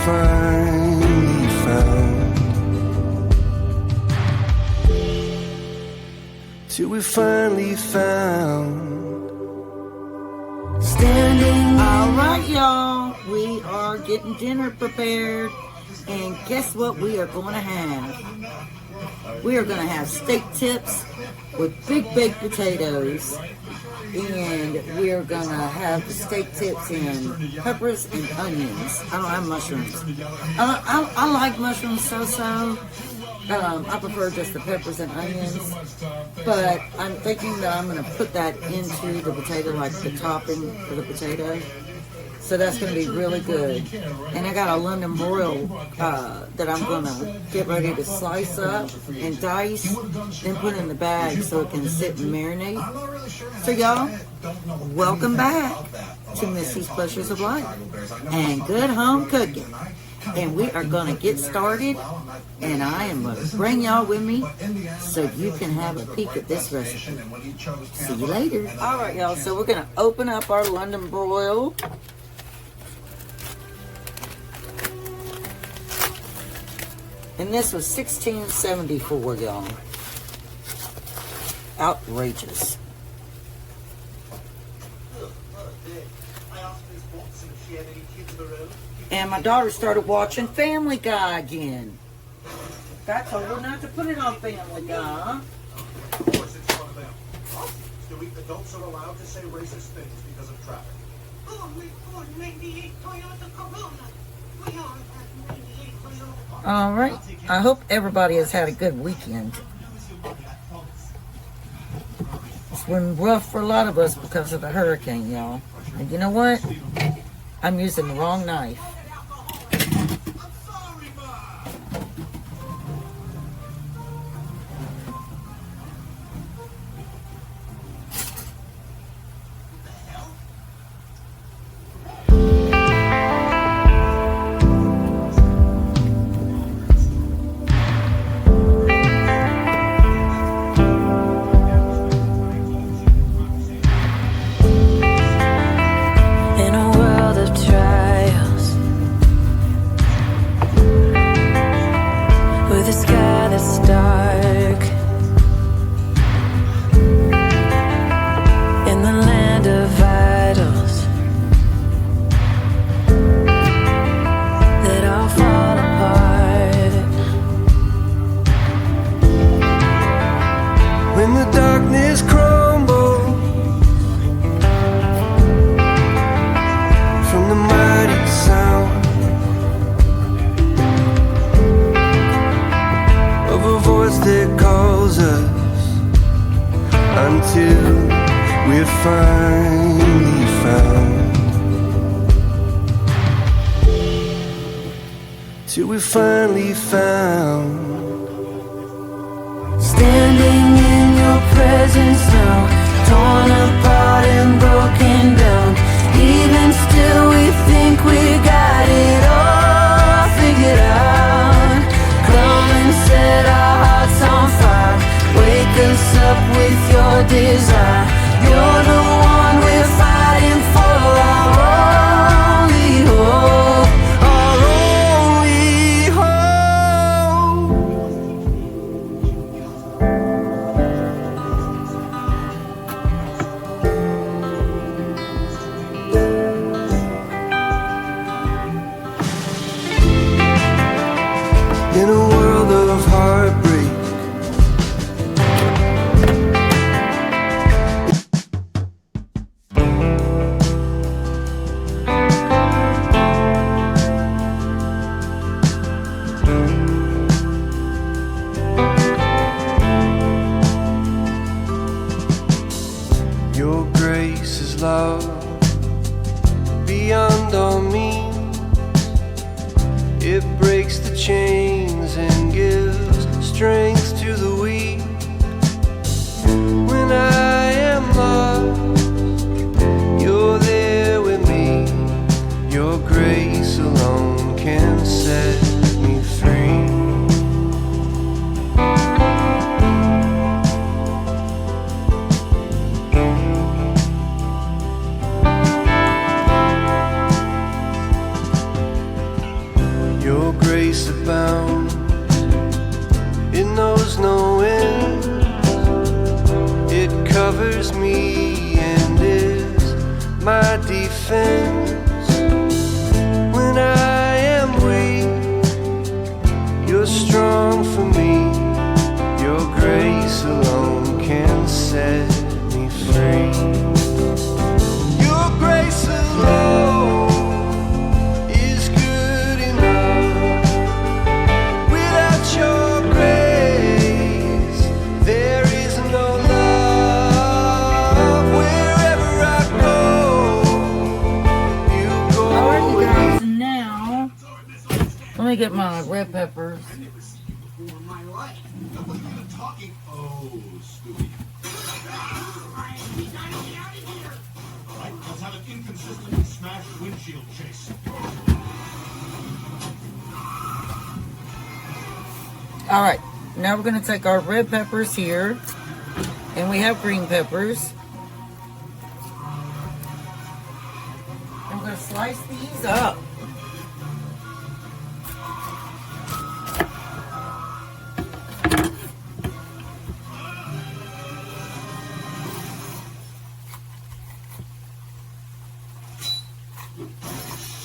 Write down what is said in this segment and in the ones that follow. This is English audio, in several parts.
finally found, till we finally found. Standing. All right, y'all. We are getting dinner prepared. And guess what we are going to have? We are going to have steak tips with big baked potatoes. And we are going to have the steak tips in peppers and onions. I don't have mushrooms. I like mushrooms so. I prefer just the peppers and onions, but I'm thinking that I'm going to put that into the potato, like the topping for the potato. So that's going to be really good. And I got a London Broil that I'm going to get ready to slice up and dice, then put in the bag so it can sit and marinate. So y'all, welcome back to Missy's Pleasures of Life and good home cooking. And we are going to get started, and I am going to bring y'all with me so you can have a peek at this recipe. See you later. All right, y'all, so we're going to open up our London Broil. And this was $16.74, y'all. Outrageous. And my daughter started watching Family Guy again. I told her not to put it on Family Guy. Of course, it's one of them. Adults are allowed to say racist things because of traffic. All right. I hope everybody has had a good weekend. It's been rough for a lot of us because of the hurricane, y'all. And you know what? I'm using the wrong knife. Finally found, till we finally found. Standing in your presence now, torn apart and broken down. Even still we think we got it all figured out. Come and set our hearts on fire, wake us up with your desire. You're the one we're fighting for, our only hope, our only hope. In a world of heartbreak, your grace is love beyond all means. It breaks the chains and gives strength to the weak. When I am lost, you're there with me. Your grace alone can set me free. defense. When I am weak, you're strong for me. Your grace alone can set me free. Your grace alone is good enough. Without your grace, there is no love. Wherever I go, you go. Alright, you guys, now let me get my red peppers. Oh, Stewie. Alright, let's have an inconsistently smashed windshield chase. Alright, now we're going to take our red peppers here, and we have green peppers. I'm going to slice these up.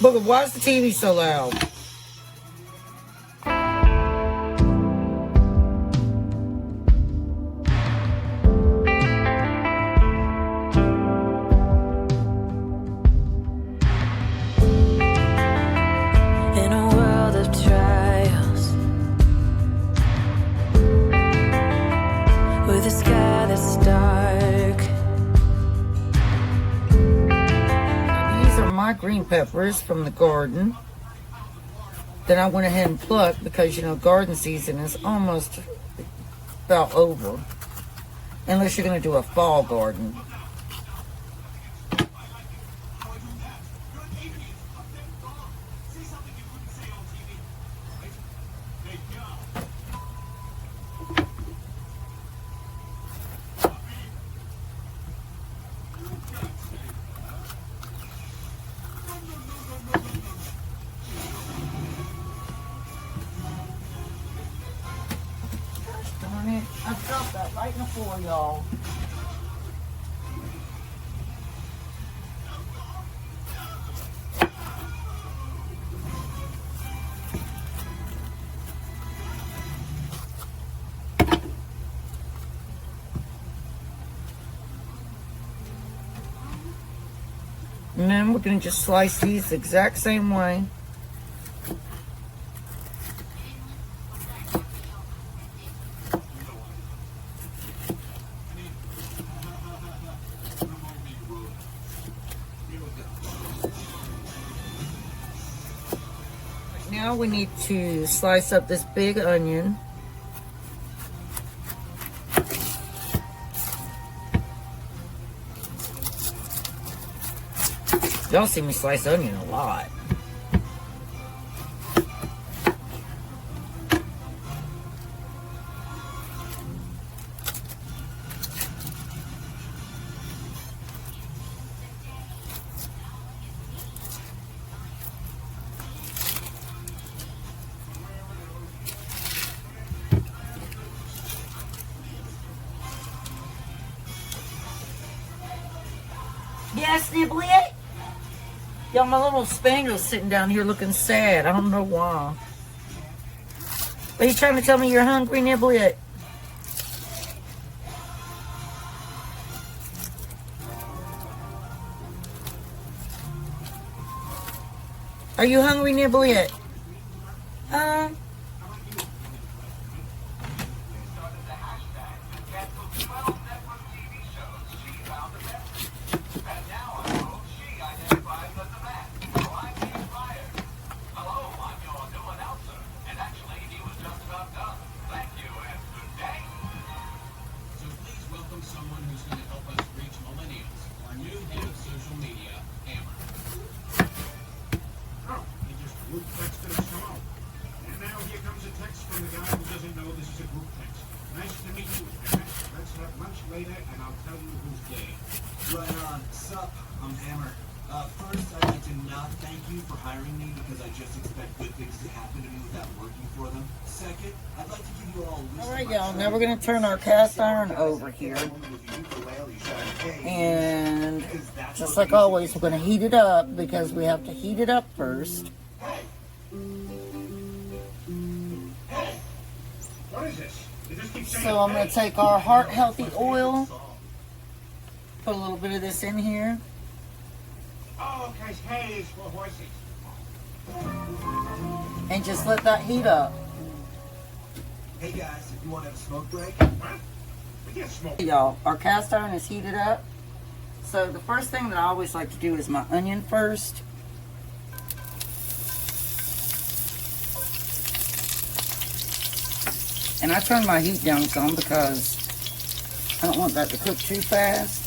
Booger, why is the TV so loud? In a world of trials, with a sky that's dark, These are my green peppers from the garden that I went ahead and plucked because, you know, garden season is almost about over. Unless you're going to do a fall garden. Darn it. I dropped that right in the floor, y'all. And then we're going to just slice these the exact same way. Now we need to slice up this big onion. Y'all see me slice onion a lot. Yes, Nibliet? Y'all, my little Spaniel's sitting down here looking sad. I don't know why. Are you trying to tell me you're hungry, Nibliet? Are you hungry, Nibliet? Someone who's going to help us reach millennials. Our new head of social media, Hammer. Oh, he just group texted us tomorrow. And now here comes a text from the guy who doesn't know this is a group text. Nice to meet you, Hammer. Let's have lunch later, and I'll tell you who's gay. Right on. Sup, I'm Hammer. First, I'd like to not thank you for hiring me because I just expect good things to happen to me without working for them. Second, I'd like to give you all a list All right, of my y'all. Now we're going to turn our cast iron over here. with a ukulele shouting And just like always, we're going to heat it up because we have to heat it up first. What is this? You just keep saying So I'm going to take our heart healthy oil, put a little bit of this in here. Oh, because hay is for horses. And just let that heat up. Hey guys, if you want to have a smoke break, What? We can't smoke. Y'all, our cast iron is heated up. So the first thing that I always like to do is my onion first. And I turn my heat down some because I don't want that to cook too fast.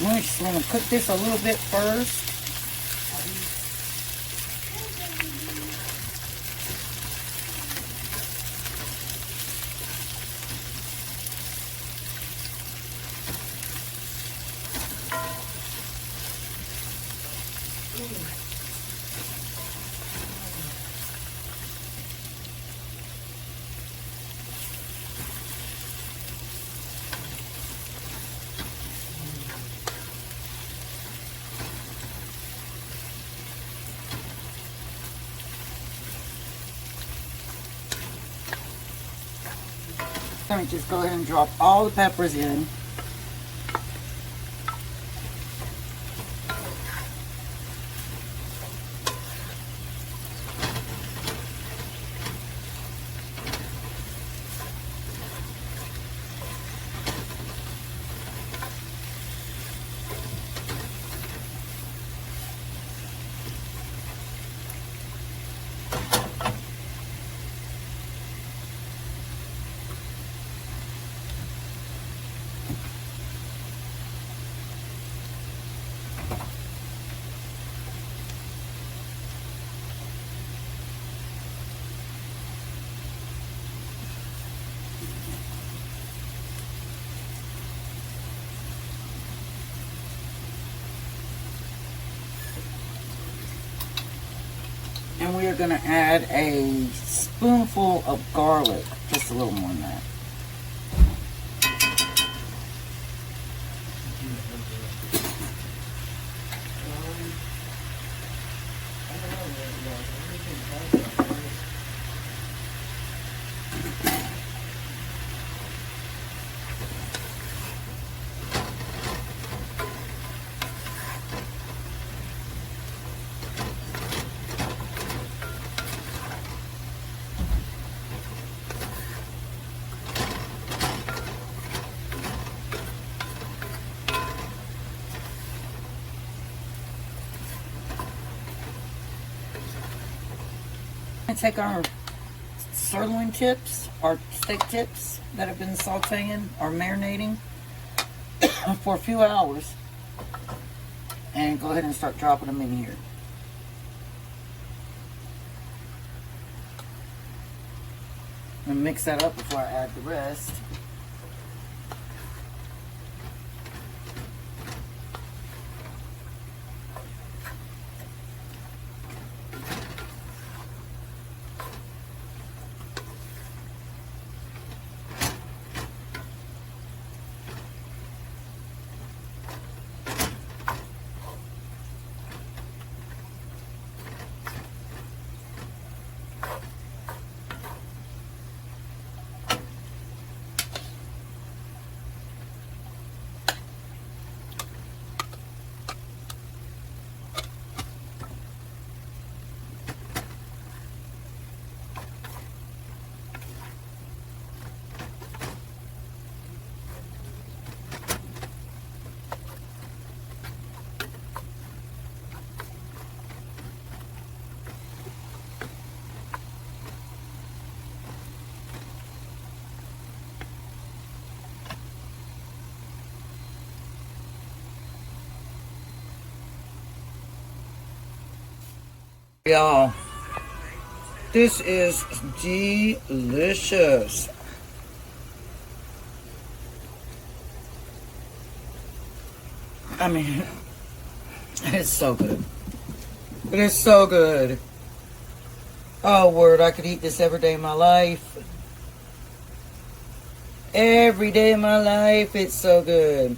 I just want to cook this a little bit first. Let me just go ahead and drop all the peppers in. And we are going to add a spoonful of garlic, just a little more than that. Take our sirloin tips, our steak tips that have been sauteing or marinating for a few hours, and go ahead and start dropping them in here. And mix that up before I add the rest. Y'all, this is delicious. I mean, it's so good. It is so good. Oh, word, I could eat this every day of my life. Every day of my life, it's so good.